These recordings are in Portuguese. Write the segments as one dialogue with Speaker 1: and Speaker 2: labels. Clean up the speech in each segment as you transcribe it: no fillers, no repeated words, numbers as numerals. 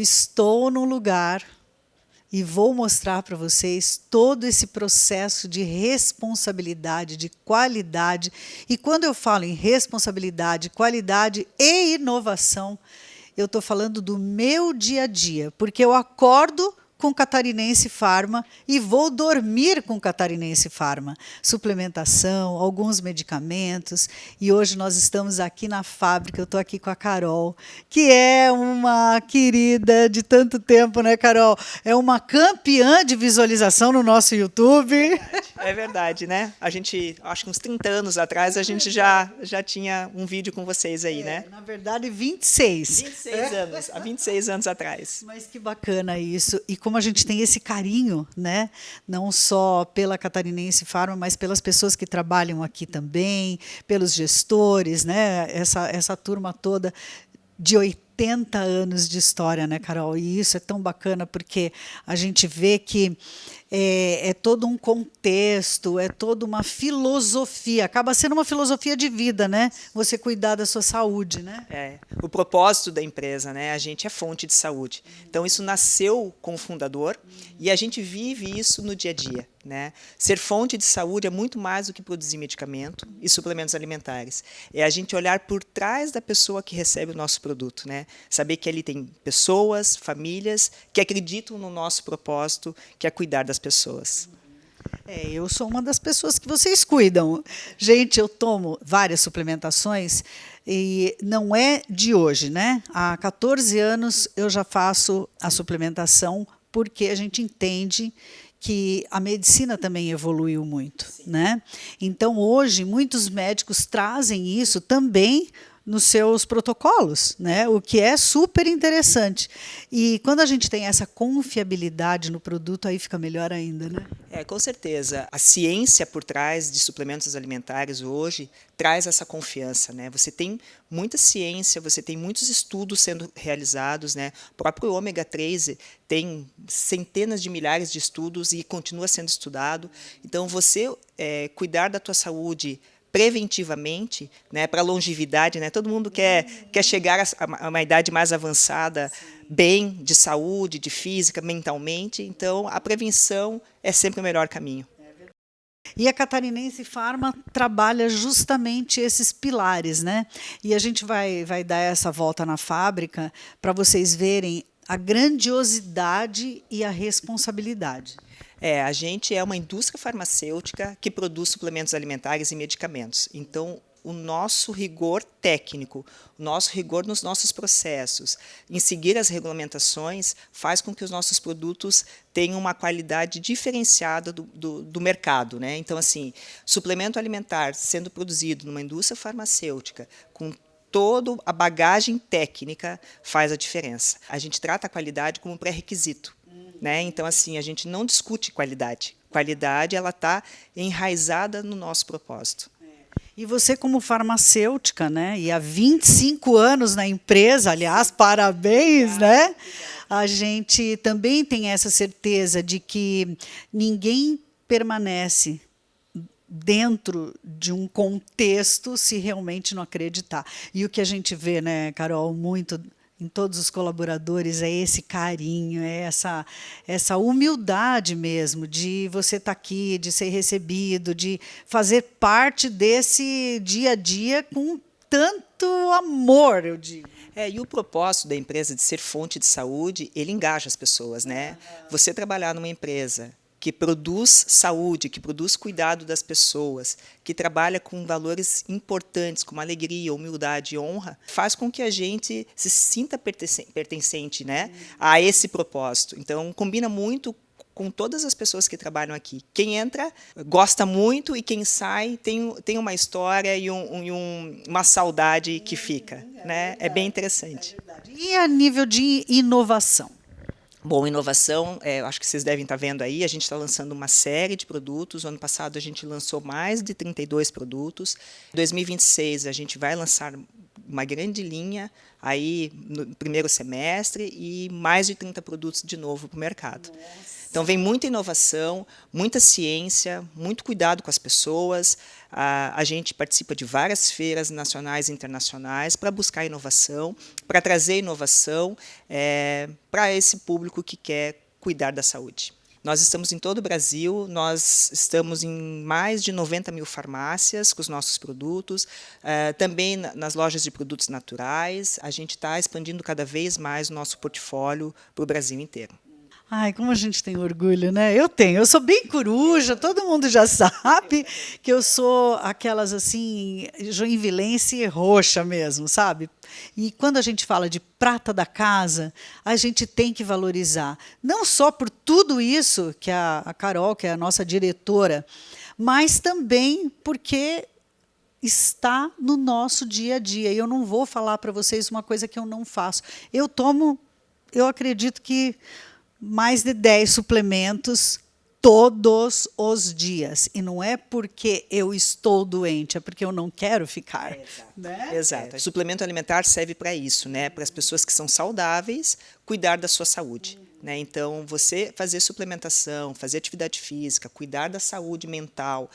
Speaker 1: estou num lugar e vou mostrar para vocês todo esse processo de responsabilidade, de qualidade. E quando eu falo em responsabilidade, qualidade e inovação, eu estou falando do meu dia a dia, porque eu acordo com Catarinense Farma e vou dormir com Catarinense Farma. Suplementação, alguns medicamentos. E hoje nós estamos aqui na fábrica, eu estou aqui com a Carol, que é uma querida de tanto tempo, né, Carol? É uma campeã de visualização no nosso YouTube.
Speaker 2: É verdade, né? A gente, acho que uns 30 anos atrás, a gente já tinha um vídeo com vocês aí, né?
Speaker 1: Na verdade, 26.
Speaker 2: 26 anos, há 26 anos atrás.
Speaker 1: Mas que bacana isso. E como a gente tem esse carinho, né? Não só pela Catarinense Farma, mas pelas pessoas que trabalham aqui também, pelos gestores, né? Essa turma toda de 80 anos de história, né, Carol? E isso é tão bacana porque a gente vê que é todo um contexto, é toda uma filosofia. Acaba sendo uma filosofia de vida, né? Você cuidar da sua saúde, né?
Speaker 2: É, o propósito da empresa, né? A gente é fonte de saúde. Então, isso nasceu com o fundador e a gente vive isso no dia a dia, né? Ser fonte de saúde é muito mais do que produzir medicamento e suplementos alimentares. É a gente olhar por trás da pessoa que recebe o nosso produto, né? Saber que ali tem pessoas, famílias que acreditam no nosso propósito, que é cuidar das pessoas.
Speaker 1: Eu sou uma das pessoas que vocês cuidam. Gente, eu tomo várias suplementações e não é de hoje, né? Há 14 anos eu já faço a suplementação porque a gente entende que a medicina também evoluiu muito, né? Então, hoje, muitos médicos trazem isso também nos seus protocolos, né? O que é super interessante. E quando a gente tem essa confiabilidade no produto, aí fica melhor ainda, né?
Speaker 2: Com certeza. A ciência por trás de suplementos alimentares hoje traz essa confiança, né? Você tem muita ciência, você tem muitos estudos sendo realizados, né? O próprio ômega 3 tem centenas de milhares de estudos e continua sendo estudado. Então, você cuidar da tua saúde preventivamente, né, para longevidade, né? Todo mundo quer chegar a uma idade mais avançada, bem, de saúde, de física, mentalmente. Então, a prevenção é sempre o melhor caminho.
Speaker 1: E a Catarinense Farma trabalha justamente esses pilares, né? E a gente vai dar essa volta na fábrica para vocês verem a grandiosidade e a responsabilidade.
Speaker 2: A gente é uma indústria farmacêutica que produz suplementos alimentares e medicamentos. Então, o nosso rigor técnico, o nosso rigor nos nossos processos, em seguir as regulamentações, faz com que os nossos produtos tenham uma qualidade diferenciada do mercado, né? Então, assim, suplemento alimentar sendo produzido numa indústria farmacêutica com toda a bagagem técnica faz a diferença. A gente trata a qualidade como pré-requisito. Né? Então, assim, a gente não discute qualidade. Qualidade, ela está enraizada no nosso propósito.
Speaker 1: E você, como farmacêutica, né? E há 25 anos na empresa, aliás, parabéns, né? A gente também tem essa certeza de que ninguém permanece dentro de um contexto se realmente não acreditar. E o que a gente vê, né, Carol, muito em todos os colaboradores é esse carinho, é essa humildade mesmo de você estar aqui, de ser recebido, de fazer parte desse dia a dia com tanto amor, eu digo.
Speaker 2: E o propósito da empresa de ser fonte de saúde, ele engaja as pessoas, né? Você trabalhar numa empresa que produz saúde, que produz cuidado das pessoas, que trabalha com valores importantes, como alegria, humildade e honra, faz com que a gente se sinta pertencente, né, a esse propósito. Então, combina muito com todas as pessoas que trabalham aqui. Quem entra gosta muito e quem sai tem uma história e uma saudade que fica, né? É bem interessante.
Speaker 1: E a nível de inovação?
Speaker 2: Bom, inovação, acho que vocês devem estar vendo aí, a gente está lançando uma série de produtos. O ano passado a gente lançou mais de 32 produtos. Em 2026 a gente vai lançar uma grande linha aí no primeiro semestre e mais de 30 produtos de novo para o mercado. Então, vem muita inovação, muita ciência, muito cuidado com as pessoas. A gente participa de várias feiras nacionais e internacionais para buscar inovação, para trazer inovação para esse público que quer cuidar da saúde. Nós estamos em todo o Brasil, nós estamos em mais de 90 mil farmácias com os nossos produtos, também nas lojas de produtos naturais. A gente está expandindo cada vez mais o nosso portfólio para o Brasil inteiro.
Speaker 1: Ai, como a gente tem orgulho, né? Eu sou bem coruja, todo mundo já sabe que eu sou aquelas assim, joinvilense roxa mesmo, sabe? E quando a gente fala de prata da casa, a gente tem que valorizar, não só por tudo isso que a Carol, que é a nossa diretora, mas também porque está no nosso dia a dia. E eu não vou falar para vocês uma coisa que eu não faço. Eu acredito que mais de 10 suplementos todos os dias. E não é porque eu estou doente, é porque eu não quero ficar.
Speaker 2: Exato.
Speaker 1: Né?
Speaker 2: Exato. O suplemento alimentar serve para isso, né? Para as pessoas que são saudáveis, cuidar da sua saúde. Né? Então, você fazer suplementação, fazer atividade física, cuidar da saúde mental,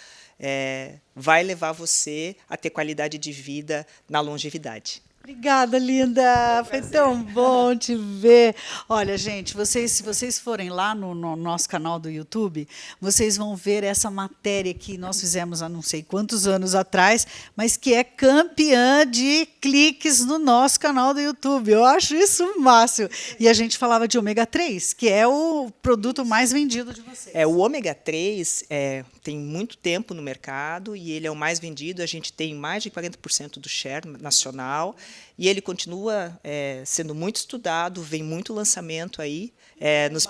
Speaker 2: vai levar você a ter qualidade de vida na longevidade.
Speaker 1: Obrigada, linda. Foi tão bom te ver. Olha, gente, se vocês forem lá no nosso canal do YouTube, vocês vão ver essa matéria que nós fizemos há não sei quantos anos atrás, mas que é campeã de cliques no nosso canal do YouTube. Eu acho isso o máximo. E a gente falava de ômega 3, que é o produto mais vendido de vocês.
Speaker 2: O ômega 3 tem muito tempo no mercado e ele é o mais vendido. A gente tem mais de 40% do share nacional. E ele continua sendo muito estudado, vem muito lançamento aí. Nos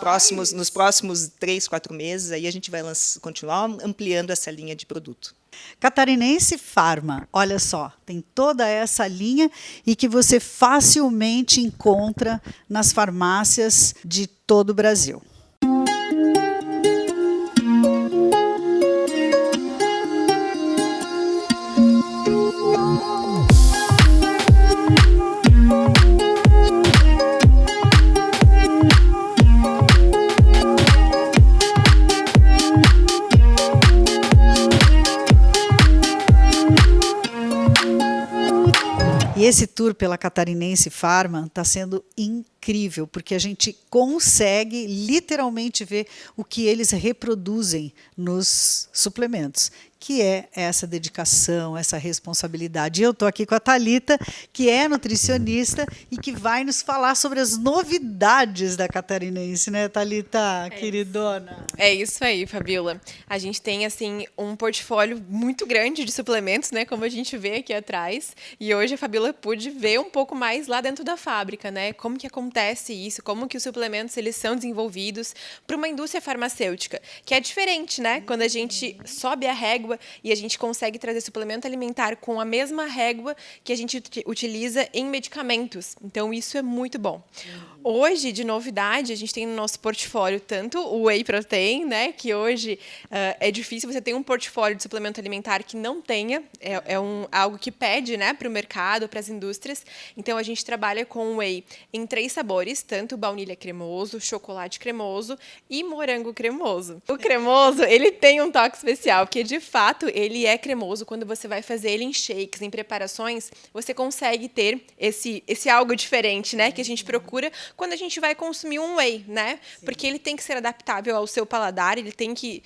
Speaker 2: próximos 3, 4 meses, aí a gente vai continuar ampliando essa linha de produto.
Speaker 1: Catarinense Pharma, olha só, tem toda essa linha e que você facilmente encontra nas farmácias de todo o Brasil. E esse tour pela Catarinense Pharma está sendo incrível, porque a gente consegue literalmente ver o que eles reproduzem nos suplementos, que é essa dedicação, essa responsabilidade. E eu estou aqui com a Thalita, que é nutricionista e que vai nos falar sobre as novidades da Catarinense, né, Thalita, queridona?
Speaker 3: É isso aí, Fabiola. A gente tem assim um portfólio muito grande de suplementos, né, como a gente vê aqui atrás. E hoje a Fabiola pôde ver um pouco mais lá dentro da fábrica, né, como que acontece isso, como que os suplementos eles são desenvolvidos para uma indústria farmacêutica, que é diferente, né? Quando a gente sobe a régua e a gente consegue trazer suplemento alimentar com a mesma régua que a gente utiliza em medicamentos. Então, isso é muito bom. Hoje, de novidade, a gente tem no nosso portfólio tanto o Whey Protein, né, que hoje é difícil você ter um portfólio de suplemento alimentar que não tenha, algo que pede, né, para o mercado, para as indústrias. Então, a gente trabalha com o Whey em 3 sabores, tanto baunilha cremoso, chocolate cremoso e morango cremoso. O cremoso, ele tem um toque especial, porque, de fato, ele é cremoso. Quando você vai fazer ele em shakes, em preparações, você consegue ter esse algo diferente, né, que a gente procura quando a gente vai consumir um whey, né? Sim. Porque ele tem que ser adaptável ao seu paladar, ele tem que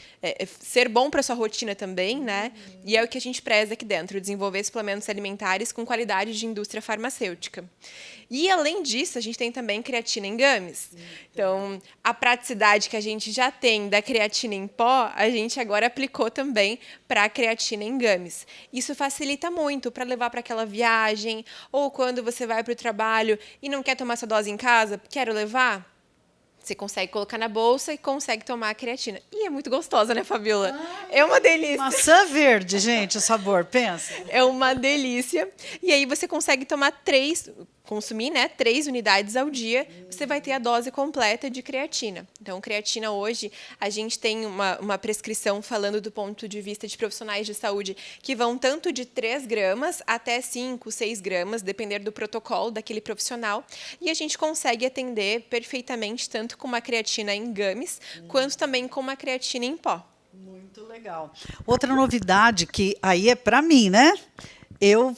Speaker 3: ser bom para a sua rotina também, né? E é o que a gente preza aqui dentro, desenvolver suplementos alimentares com qualidade de indústria farmacêutica. E, além disso, a gente tem também creatina em gummies. Então, a praticidade que a gente já tem da creatina em pó, a gente agora aplicou também para a creatina em gummies. Isso facilita muito para levar para aquela viagem, ou quando você vai para o trabalho e não quer tomar sua dose em casa, quero levar? Você consegue colocar na bolsa e consegue tomar a creatina. E é muito gostosa, né, Fabiola? É uma delícia.
Speaker 1: Maçã verde, gente, o sabor, pensa.
Speaker 3: É uma delícia. E aí você consegue tomar 3 consumir, né, 3 unidades ao dia, você vai ter a dose completa de creatina. Então, creatina hoje, a gente tem uma prescrição falando do ponto de vista de profissionais de saúde que vão tanto de 3 gramas até 5, 6 gramas, depender do protocolo daquele profissional. E a gente consegue atender perfeitamente tanto com uma creatina em gummies, quanto também com uma creatina em pó.
Speaker 1: Muito legal. Outra novidade que aí é para mim, né? Eu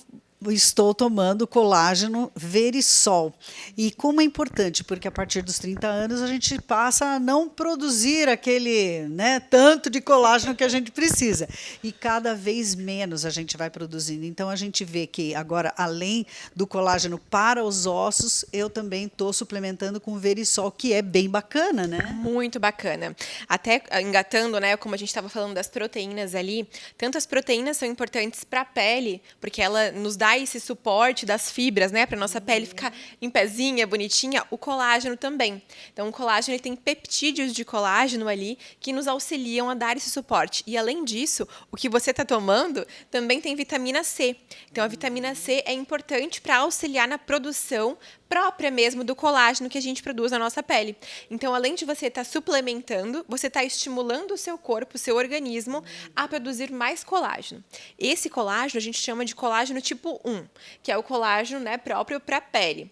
Speaker 1: estou tomando colágeno Verisol. E como é importante, porque a partir dos 30 anos a gente passa a não produzir aquele, né, tanto de colágeno que a gente precisa. E cada vez menos a gente vai produzindo. Então a gente vê que agora, além do colágeno para os ossos, eu também estou suplementando com Verisol, que é bem bacana, né?
Speaker 3: Muito bacana. Até engatando, né, como a gente estava falando das proteínas ali, tanto as proteínas são importantes para a pele, porque ela nos dá esse suporte das fibras, né, para nossa pele ficar em pezinha, bonitinha, o colágeno também. Então, o colágeno ele tem peptídeos de colágeno ali que nos auxiliam a dar esse suporte. E, além disso, o que você está tomando também tem vitamina C. Então, a vitamina C é importante para auxiliar na produção própria mesmo do colágeno que a gente produz na nossa pele. Então, além de você estar suplementando, você está estimulando o seu corpo, o seu organismo a produzir mais colágeno. Esse colágeno a gente chama de colágeno tipo 1, que é o colágeno, né, próprio para a pele.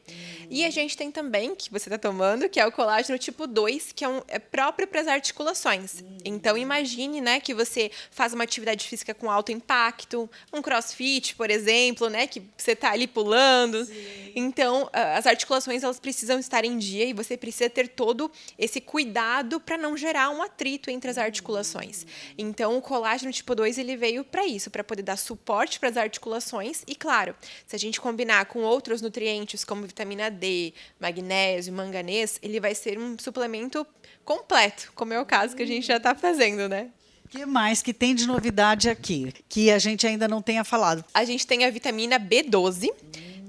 Speaker 3: E a gente tem também, que você está tomando, que é o colágeno tipo 2, que é próprio para as articulações. Então, imagine, né, que você faz uma atividade física com alto impacto, um crossfit, por exemplo, né, que você está ali pulando. Sim. Então, as articulações elas precisam estar em dia e você precisa ter todo esse cuidado para não gerar um atrito entre as articulações. Então, o colágeno tipo 2 ele veio para isso, para poder dar suporte para as articulações e, claro, se a gente combinar com outros nutrientes como vitamina D, magnésio, manganês, ele vai ser um suplemento completo, como é o caso que a gente já está fazendo, né?
Speaker 1: O que mais que tem de novidade aqui, que a gente ainda não tenha falado?
Speaker 3: A gente tem a vitamina B12.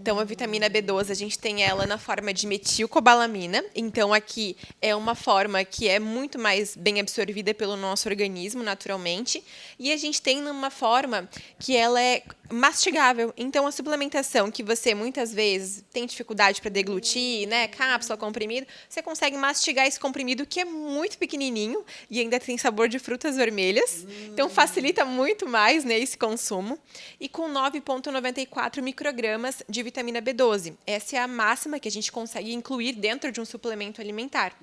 Speaker 3: Então, a vitamina B12, a gente tem ela na forma de metilcobalamina. Então, aqui é uma forma que é muito mais bem absorvida pelo nosso organismo, naturalmente. E a gente tem numa forma que ela é mastigável. Então, a suplementação que você, muitas vezes, tem dificuldade para deglutir, né, cápsula, comprimido, você consegue mastigar esse comprimido que é muito pequenininho e ainda tem sabor de frutas vermelhas. Então, facilita muito mais, né, esse consumo. E com 9,94 microgramas de vitamina B12. Essa é a máxima que a gente consegue incluir dentro de um suplemento alimentar.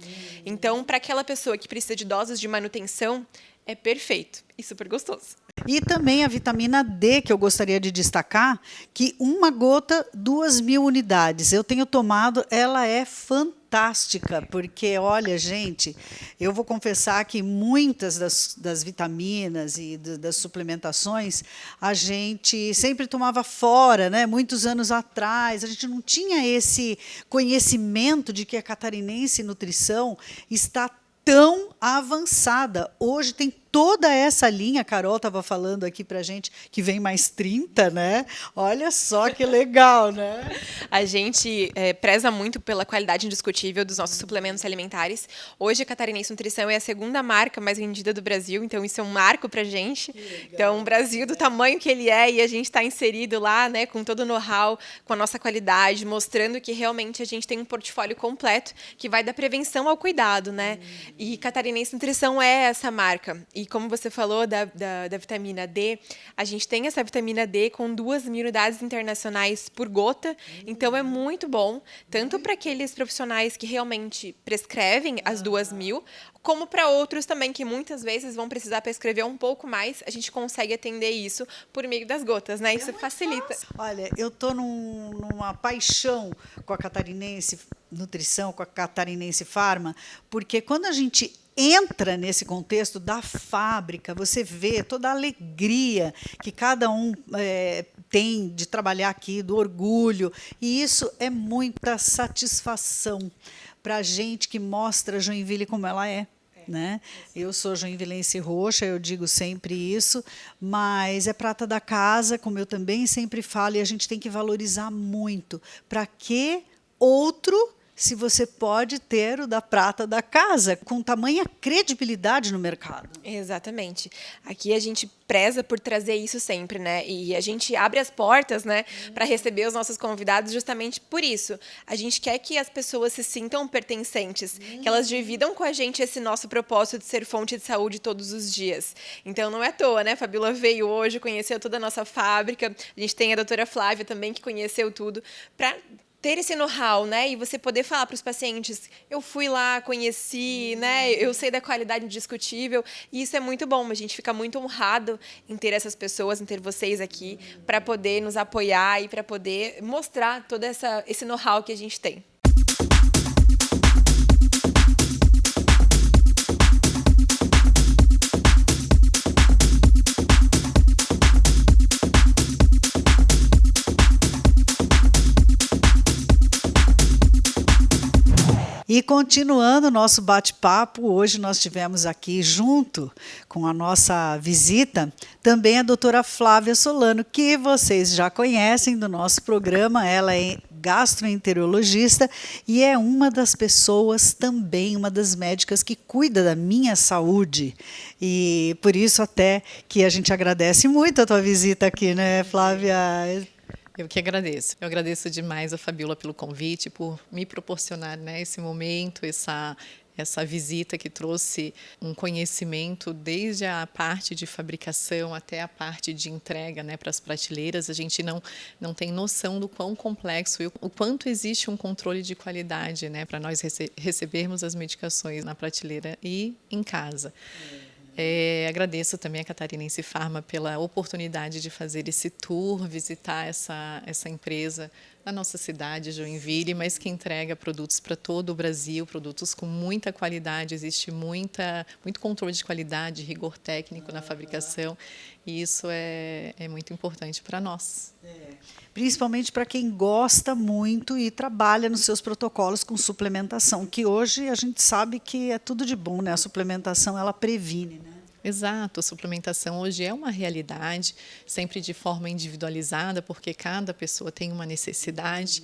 Speaker 3: Então, para aquela pessoa que precisa de doses de manutenção, é perfeito e super gostoso.
Speaker 1: E também a vitamina D, que eu gostaria de destacar, que uma gota, 2.000 unidades. Eu tenho tomado, ela é fantástica, porque, olha, gente, eu vou confessar que muitas das vitaminas e das suplementações, a gente sempre tomava fora, né? Muitos anos atrás, a gente não tinha esse conhecimento de que a Catarinense Nutrição está tão avançada. Hoje tem toda essa linha, a Carol estava falando aqui para a gente, que vem mais 30, né? Olha só que legal, né?
Speaker 3: A gente preza muito pela qualidade indiscutível dos nossos suplementos alimentares. Hoje, a Catarinense Nutrição é a segunda marca mais vendida do Brasil, então isso é um marco para a gente. Então, o Brasil, do tamanho que ele é, e a gente está inserido lá, né, com todo o know-how, com a nossa qualidade, mostrando que realmente a gente tem um portfólio completo que vai da prevenção ao cuidado, né? E Catarinense Nutrição é essa marca. E como você falou da vitamina D, a gente tem essa vitamina D com 2.000 unidades internacionais por gota. Então, é muito bom, tanto para aqueles profissionais que realmente prescrevem as 2.000, como para outros também que muitas vezes vão precisar prescrever um pouco mais. A gente consegue atender isso por meio das gotas, né? Isso facilita.
Speaker 1: Olha, eu estou numa paixão com a Catarinense Nutrição, com a Catarinense Farma, porque quando a gente entra nesse contexto da fábrica, você vê toda a alegria que cada um tem de trabalhar aqui, do orgulho, e isso é muita satisfação para a gente que mostra Joinville como ela é. Né? Eu sou joinvilense roxa, eu digo sempre isso, mas é prata da casa, como eu também sempre falo, e a gente tem que valorizar muito. Para que outro se você pode ter o da prata da casa com tamanha credibilidade no mercado?
Speaker 3: Exatamente. Aqui a gente preza por trazer isso sempre, né? E a gente abre as portas, né, para receber os nossos convidados justamente por isso. A gente quer que as pessoas se sintam pertencentes, que elas dividam com a gente esse nosso propósito de ser fonte de saúde todos os dias. Então não é à toa, né? Fabíola veio hoje, conheceu toda a nossa fábrica. A gente tem a doutora Flávia também que conheceu tudo para ter esse know-how, né? E você poder falar para os pacientes, eu fui lá, conheci, né? Eu sei da qualidade indiscutível. E isso é muito bom. A gente fica muito honrado em ter essas pessoas, em ter vocês aqui, para poder nos apoiar e para poder mostrar todo esse know-how que a gente tem.
Speaker 1: E continuando o nosso bate-papo, hoje nós tivemos aqui, junto com a nossa visita, também a doutora Flávia Solano, que vocês já conhecem do nosso programa. Ela é gastroenterologista e é uma das pessoas também, uma das médicas que cuida da minha saúde. E por isso até que a gente agradece muito a tua visita aqui, né, Flávia?
Speaker 4: Eu que agradeço. Eu agradeço demais a Fabíola pelo convite, por me proporcionar, né, esse momento, essa visita que trouxe um conhecimento desde a parte de fabricação até a parte de entrega, né, para as prateleiras. A gente não tem noção do quão complexo e o quanto existe um controle de qualidade, né, para nós recebermos as medicações na prateleira e em casa. Agradeço também a Catarinense Pharma pela oportunidade de fazer esse tour, visitar essa empresa na nossa cidade, Joinville, mas que entrega produtos para todo o Brasil, produtos com muita qualidade. Existe muito controle de qualidade, rigor técnico na fabricação, e isso é muito importante para nós.
Speaker 1: Principalmente para quem gosta muito e trabalha nos seus protocolos com suplementação, que hoje a gente sabe que é tudo de bom, né? A suplementação, ela previne, né?
Speaker 4: Exato, a suplementação hoje é uma realidade, sempre de forma individualizada, porque cada pessoa tem uma necessidade.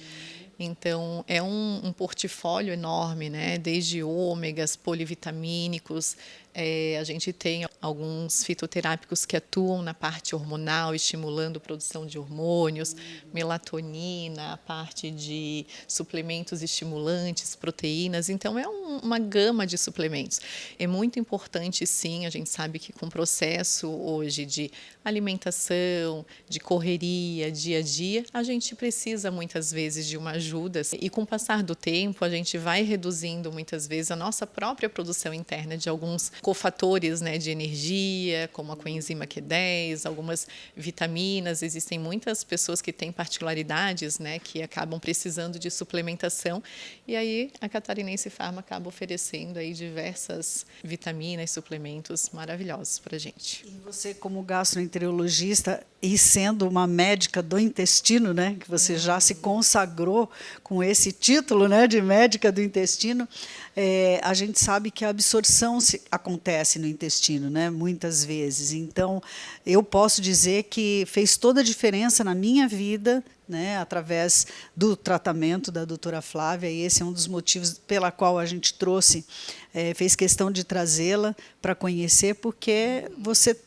Speaker 4: Então, é um portfólio enorme, né? Desde ômegas, polivitamínicos. A gente tem alguns fitoterápicos que atuam na parte hormonal, estimulando a produção de hormônios, melatonina, a parte de suplementos estimulantes, proteínas. Então, é uma gama de suplementos. É muito importante, sim, a gente sabe que com o processo hoje de alimentação, de correria, dia a dia, a gente precisa muitas vezes de uma ajuda. E com o passar do tempo, a gente vai reduzindo muitas vezes a nossa própria produção interna de alguns cofatores, né, de energia, como a coenzima Q10, algumas vitaminas. Existem muitas pessoas que têm particularidades, né, que acabam precisando de suplementação, e aí a Catarinense Pharma acaba oferecendo aí diversas vitaminas, suplementos maravilhosos para a gente.
Speaker 1: E você, como gastroenterologista e sendo uma médica do intestino, né, que você já se consagrou com esse título, né, de médica do intestino, a gente sabe que a absorção acontece no intestino, né, muitas vezes. Então, eu posso dizer que fez toda a diferença na minha vida, né, através do tratamento da doutora Flávia, e esse é um dos motivos pela qual a gente trouxe, fez questão de trazê-la para conhecer, porque você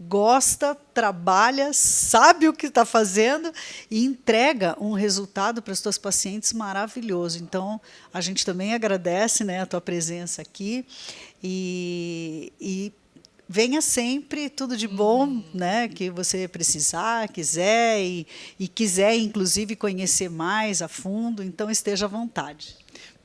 Speaker 1: gosta, trabalha, sabe o que está fazendo e entrega um resultado para as suas pacientes maravilhoso. Então, a gente também agradece, né, a tua presença aqui e venha sempre, tudo de bom, né, que você precisar, quiser e quiser, inclusive, conhecer mais a fundo, então esteja à vontade.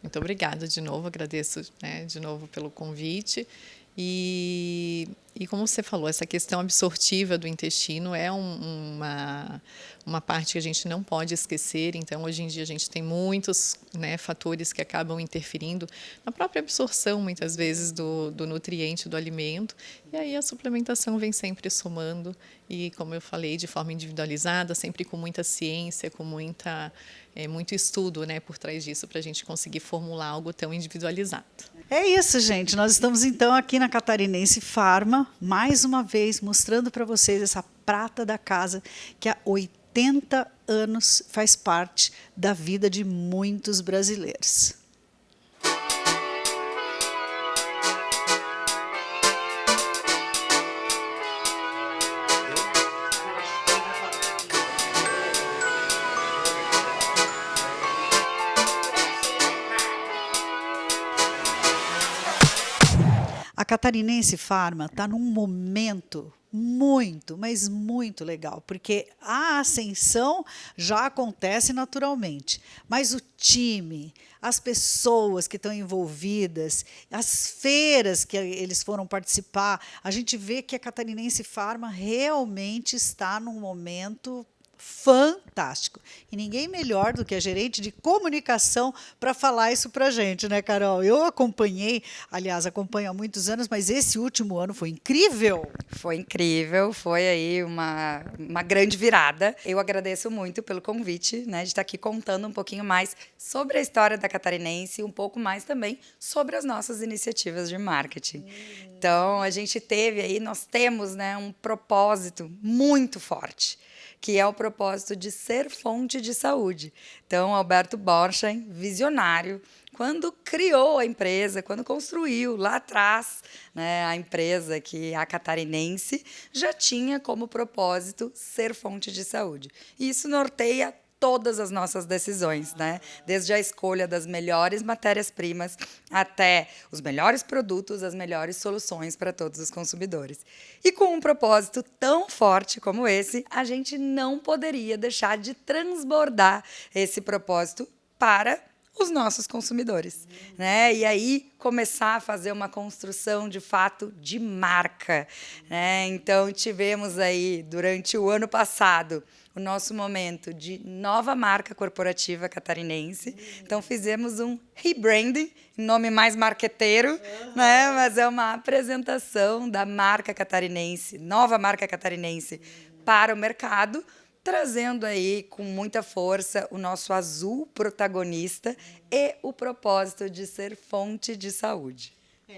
Speaker 4: Muito obrigada de novo, agradeço, né, de novo pelo convite. E como você falou, essa questão absortiva do intestino é uma parte que a gente não pode esquecer. Então, hoje em dia, a gente tem muitos, né, fatores que acabam interferindo na própria absorção, muitas vezes, do nutriente, do alimento. E aí a suplementação vem sempre somando e, como eu falei, de forma individualizada, sempre com muita ciência, com muito estudo, né, por trás disso, para a gente conseguir formular algo tão individualizado.
Speaker 1: É isso, gente. Nós estamos, então, aqui na Catarinense Pharma, mais uma vez, mostrando para vocês essa prata da casa, que há 80 anos faz parte da vida de muitos brasileiros. Catarinense Pharma está num momento muito, mas muito legal, porque a ascensão já acontece naturalmente, mas o time, as pessoas que estão envolvidas, as feiras que eles foram participar, a gente vê que a Catarinense Pharma realmente está num momento fantástico. E ninguém melhor do que a gerente de comunicação para falar isso para a gente, né, Carol? Eu acompanhei, aliás, acompanho há muitos anos, mas esse último ano foi incrível.
Speaker 5: Foi incrível, foi aí uma grande virada. Eu agradeço muito pelo convite, né, de estar aqui contando um pouquinho mais sobre a história da Catarinense e um pouco mais também sobre as nossas iniciativas de marketing. Então, a gente teve aí, nós temos, né, um propósito muito forte, que é o propósito de ser fonte de saúde. Então, Alberto Borchardt, visionário, quando criou a empresa, quando construiu lá atrás, né, a empresa, que é a Catarinense, já tinha como propósito ser fonte de saúde. E isso norteia todas as nossas decisões, né? Desde a escolha das melhores matérias-primas até os melhores produtos, as melhores soluções para todos os consumidores. E com um propósito tão forte como esse, a gente não poderia deixar de transbordar esse propósito para os nossos consumidores, né? E aí começar a fazer uma construção de fato de marca, né? Então tivemos aí durante o ano passado o nosso momento de nova marca corporativa catarinense. Então fizemos um rebranding, nome mais marqueteiro, né? Mas é uma apresentação da marca catarinense, nova marca catarinense para o mercado, trazendo aí com muita força o nosso azul protagonista e o propósito de ser fonte de saúde.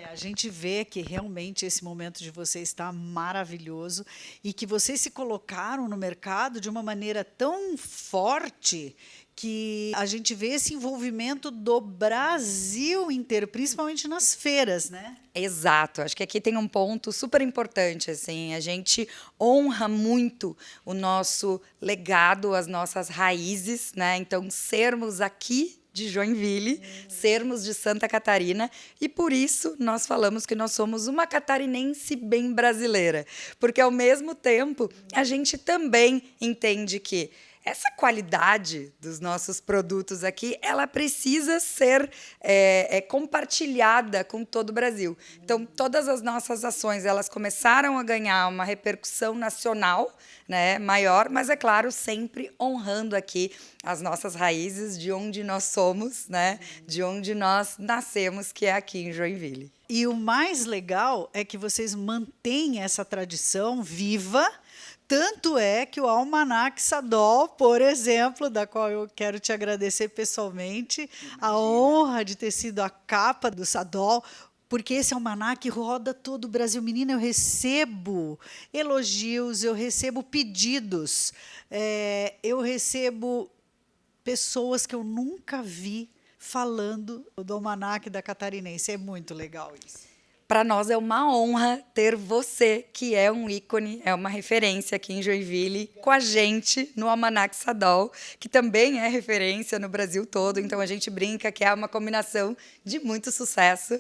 Speaker 1: A gente vê que realmente esse momento de vocês está maravilhoso e que vocês se colocaram no mercado de uma maneira tão forte que a gente vê esse envolvimento do Brasil inteiro, principalmente nas feiras, né?
Speaker 5: Exato, acho que aqui tem um ponto super importante, assim, a gente honra muito o nosso legado, as nossas raízes, né? Então, sermos aqui de Joinville, sermos de Santa Catarina, e por isso nós falamos que nós somos uma catarinense bem brasileira, porque ao mesmo tempo a gente também entende que essa qualidade dos nossos produtos aqui, ela precisa ser compartilhada com todo o Brasil. Então, todas as nossas ações, elas começaram a ganhar uma repercussão nacional, né, maior, mas, é claro, sempre honrando aqui as nossas raízes, de onde nós somos, né, de onde nós nascemos, que é aqui em Joinville.
Speaker 1: E o mais legal é que vocês mantêm essa tradição viva. Tanto é que o Almanac Sadol, por exemplo, da qual eu quero te agradecer pessoalmente, a honra de ter sido a capa do Sadol, porque esse almanac roda todo o Brasil. Menina, eu recebo elogios, eu recebo pedidos, eu recebo pessoas que eu nunca vi falando do Almanac da Catarinense. É muito legal isso.
Speaker 5: Para nós é uma honra ter você, que é um ícone, é uma referência aqui em Joinville, com a gente no Almanac Sadol, que também é referência no Brasil todo. Então, a gente brinca que é uma combinação de muito sucesso.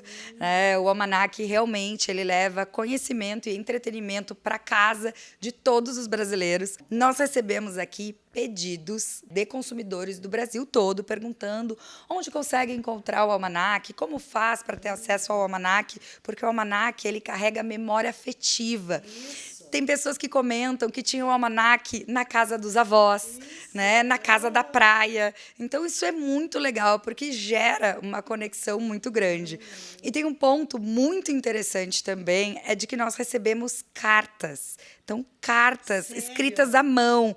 Speaker 5: O Almanac, realmente, ele leva conhecimento e entretenimento para casa de todos os brasileiros. Nós recebemos aqui pedidos de consumidores do Brasil todo, perguntando onde consegue encontrar o Almanac, como faz para ter acesso ao Almanac, porque o Almanac, ele carrega memória afetiva. Isso. Tem pessoas que comentam que tinham o Almanac na casa dos avós, né, na casa da praia. Então, isso é muito legal, porque gera uma conexão muito grande. E tem um ponto muito interessante também, é de que nós recebemos cartas. Então, cartas escritas à mão.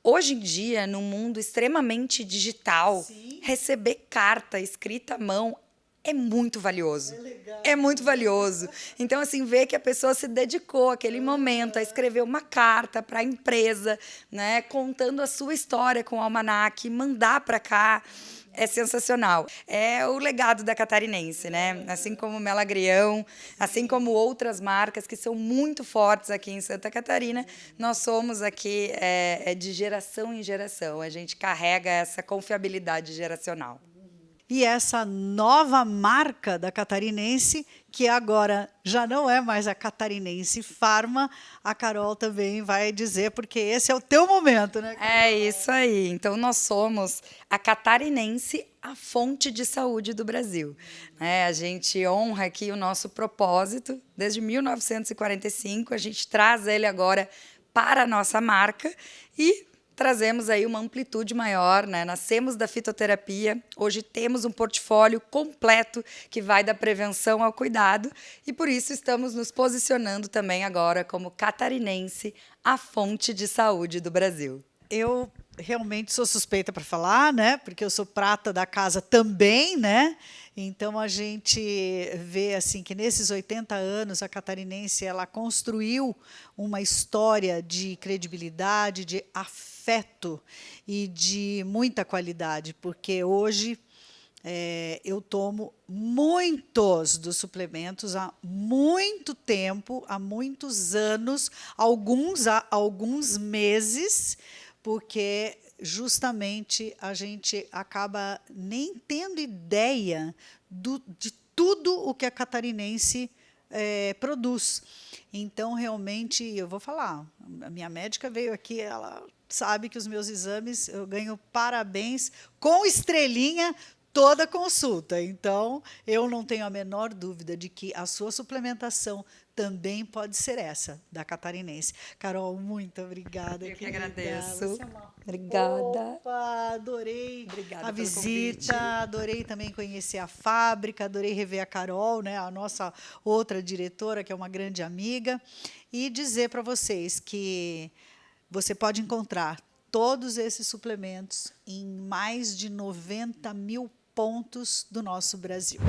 Speaker 5: Hoje em dia, num mundo extremamente digital, receber carta escrita à mão é muito valioso. É muito valioso. Então, assim, ver que a pessoa se dedicou àquele momento a escrever uma carta para a empresa, né, contando a sua história com o Almanac, mandar para cá, é sensacional. É o legado da Catarinense, né? Assim como Melagrião, assim como outras marcas que são muito fortes aqui em Santa Catarina, nós somos aqui de geração em geração. A gente carrega essa confiabilidade geracional.
Speaker 1: e essa nova marca da Catarinense, que agora já não é mais a Catarinense Farma, a Carol também vai dizer, porque esse é o teu momento, né?
Speaker 5: É isso aí. Então, nós somos a Catarinense, a fonte de saúde do Brasil. A gente honra aqui o nosso propósito. Desde 1945, a gente traz ele agora para a nossa marca e trazemos aí uma amplitude maior, né? Nascemos da fitoterapia, hoje temos um portfólio completo que vai da prevenção ao cuidado e por isso estamos nos posicionando também agora como Catarinense, a fonte de saúde do Brasil.
Speaker 1: Eu realmente sou suspeita para falar, né? Porque eu sou prata da casa também, né? Então a gente vê assim que nesses 80 anos a Catarinense ela construiu uma história de credibilidade, de afeto e de muita qualidade, porque hoje eu tomo muitos dos suplementos há muito tempo, há muitos anos, alguns há alguns meses, porque justamente a gente acaba nem tendo ideia de tudo o que a Catarinense produz. Então, realmente, eu vou falar, a minha médica veio aqui, ela sabe que os meus exames, eu ganho parabéns com estrelinha toda consulta. Então, eu não tenho a menor dúvida de que a sua suplementação também pode ser essa, da Catarinense. Carol, muito obrigada.
Speaker 5: Eu que agradeço.
Speaker 1: Você é uma
Speaker 5: Obrigada.
Speaker 1: Opa, adorei
Speaker 5: Obrigada
Speaker 1: a
Speaker 5: pelo
Speaker 1: visita,
Speaker 5: convite.
Speaker 1: adorei também conhecer a fábrica, adorei rever a Carol, né, a nossa outra diretora, que é uma grande amiga, e dizer para vocês que você pode encontrar todos esses suplementos em mais de 90 mil pontos do nosso Brasil.